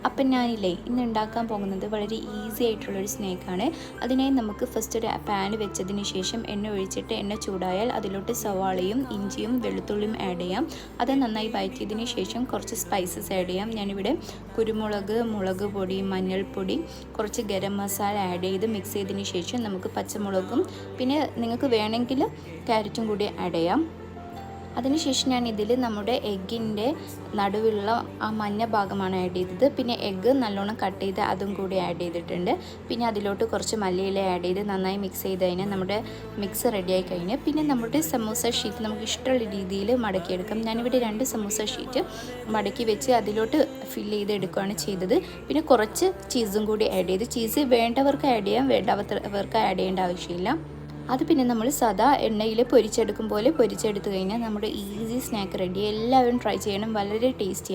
അപ്പം ഞാനില്ലേ ഇന്ന് ഉണ്ടാക്കാൻ പോകുന്നത് വളരെ ഈസി ആയിട്ടുള്ളൊരു സ്നാക്കാണ്. അതിനായി നമുക്ക് ഫസ്റ്റ് ഒരു പാൻ വെച്ചതിന് ശേഷം എണ്ണ ഒഴിച്ചിട്ട് എണ്ണ ചൂടായാൽ അതിലോട്ട് സവാളയും ഇഞ്ചിയും വെളുത്തുള്ളിയും ആഡ് ചെയ്യാം. അത് നന്നായി വഴറ്റിയതിന് ശേഷം കുറച്ച് സ്പൈസസ് ആഡ് ചെയ്യാം. ഞാനിവിടെ കുരുമുളക്, മുളക് പൊടി, മഞ്ഞൾപ്പൊടി, കുറച്ച് ഗരം മസാല ആഡ് ചെയ്ത് മിക്സ് ചെയ്തതിന് ശേഷം നമുക്ക് പച്ചമുളകും പിന്നെ നിങ്ങൾക്ക് വേണമെങ്കിൽ ക്യാരറ്റും കൂടി ആഡ് ചെയ്യാം. അതിനുശേഷം ഞാൻ ഇതിൽ നമ്മുടെ എഗ്ഗിൻ്റെ നടുവിലുള്ള ആ മഞ്ഞ ഭാഗമാണ് ആഡ് ചെയ്തത്. പിന്നെ എഗ്ഗ് നല്ലോണം കട്ട് ചെയ്ത് അതും കൂടി ആഡ് ചെയ്തിട്ടുണ്ട്. പിന്നെ അതിലോട്ട് കുറച്ച് മല്ലിയില ആഡ് ചെയ്ത് നന്നായി മിക്സ് ചെയ്ത് കഴിഞ്ഞാൽ നമ്മുടെ മിക്സ് റെഡിയായി കഴിഞ്ഞ് പിന്നെ നമ്മുടെ സമൂസ ഷീറ്റ് നമുക്ക് ഇഷ്ടമുള്ള രീതിയിൽ മടക്കിയെടുക്കാം. ഞാനിവിടെ 2 സമൂസ ഷീറ്റ് മടക്കി വെച്ച് അതിലോട്ട് ഫില്ല് ചെയ്തെടുക്കുകയാണ് ചെയ്തത്. പിന്നെ കുറച്ച് ചീസും കൂടി ആഡ് ചെയ്ത്, ചീസ് വേണ്ടവർക്ക് ആഡ് ചെയ്യാം, വേണ്ടാത്തവർക്ക് ആഡ് ചെയ്യേണ്ട ആവശ്യമില്ല. അത് പിന്നെ നമ്മൾ സാദാ എണ്ണയിൽ പൊരിച്ചെടുക്കും പോലെ പൊരിച്ചെടുത്ത് കഴിഞ്ഞാൽ നമ്മുടെ ഈസി സ്നാക്ക് റെഡി. എല്ലാവരും ട്രൈ ചെയ്യണം, വളരെ ടേസ്റ്റിയാണ്.